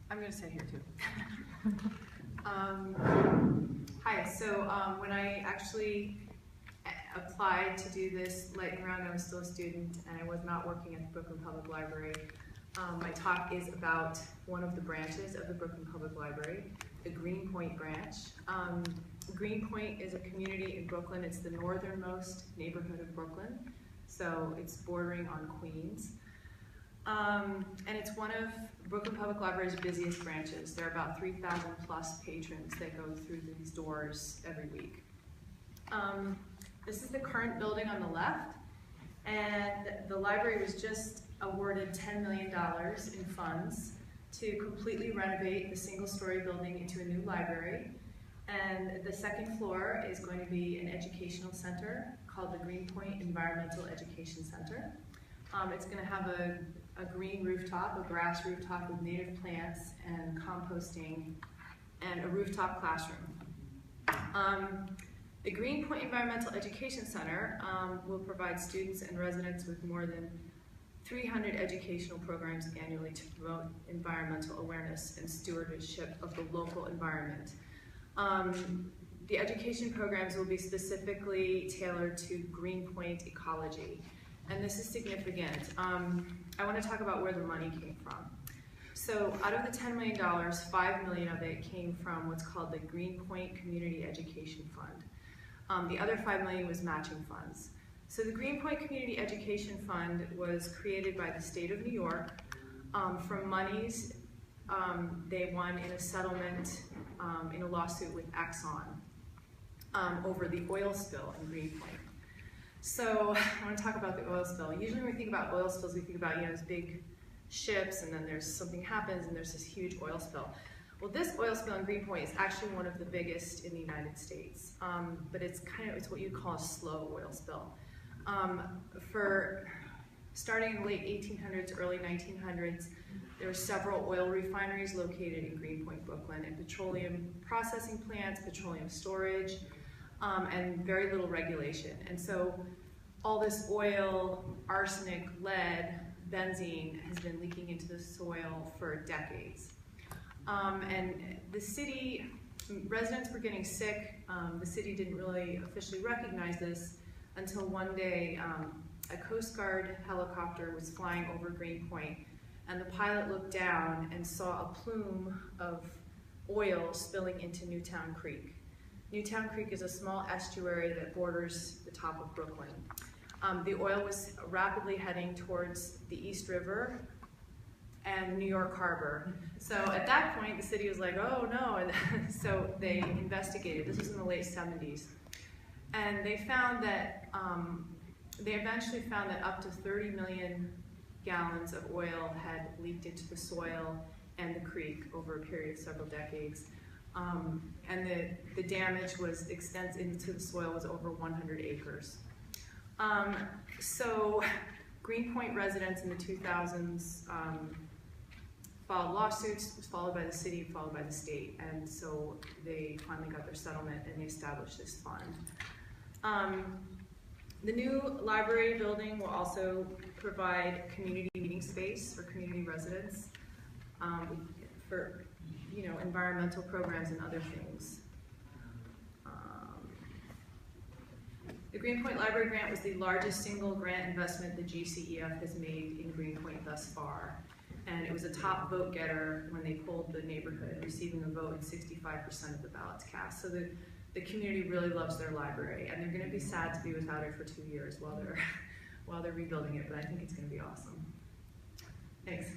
I'm going to sit here too. Hi, so when I actually applied to do this lightning round, I was still a student and I was not working at the Brooklyn Public Library. My talk is about one of the branches of the Brooklyn Public Library, the Greenpoint branch. Greenpoint is a community in Brooklyn. It's the northernmost neighborhood of Brooklyn, so it's bordering on Queens. And it's one of Brooklyn Public Library's busiest branches. There are about 3,000 plus patrons that go through these doors every week. This is the current building on the left, and the library was just awarded $10 million in funds to completely renovate the single-story building into a new library. And the second floor is going to be an educational center called the Greenpoint Environmental Education Center. It's going to have a green rooftop, a grass rooftop with native plants and composting, and a rooftop classroom. The Greenpoint Environmental Education Center will provide students and residents with more than 300 educational programs annually to promote environmental awareness and stewardship of the local environment. The education programs will be specifically tailored to Greenpoint ecology, and this is significant. I want to talk about where the money came from. So out of the $10 million, $5 million of it came from what's called the Greenpoint Community Education Fund. The other $5 million was matching funds. So the Greenpoint Community Education Fund was created by the state of New York from monies they won in a settlement in a lawsuit with Exxon over the oil spill in Greenpoint. So I want to talk about the oil spill. Usually when we think about oil spills, we think about these big ships, and then there's something happens, and there's this huge oil spill. Well, this oil spill in Greenpoint is actually one of the biggest in the United States, but it's what you'd call a slow oil spill. Starting in the late 1800s, early 1900s, there were several oil refineries located in Greenpoint, Brooklyn, and petroleum processing plants, petroleum storage, and very little regulation. And so all this oil, arsenic, lead, benzene has been leaking into the soil for decades. And the city, residents were getting sick. The city didn't really officially recognize this until one day a Coast Guard helicopter was flying over Greenpoint, and the pilot looked down and saw a plume of oil spilling into Newtown Creek. Newtown Creek is a small estuary that borders the top of Brooklyn. The oil was rapidly heading towards the East River and New York Harbor. So at that point, the city was like, oh no, and so they investigated. This was in the late 70s. And they found that, they eventually found that up to 30 million gallons of oil had leaked into the soil and the creek over a period of several decades. And the damage was extensive into the soil, was over 100 acres. So Greenpoint residents in the 2000s filed lawsuits, was followed by the city, followed by the state, and so they finally got their settlement and they established this fund. The new library building will also provide community meeting space for community residents for environmental programs and other things. The Greenpoint Library Grant was the largest single grant investment the GCEF has made in Greenpoint thus far. And it was a top vote getter when they polled the neighborhood, receiving a vote in 65% of the ballots cast. So the community really loves their library, and they're going to be sad to be without it for 2 years while they're rebuilding it, but I think it's going to be awesome. Thanks.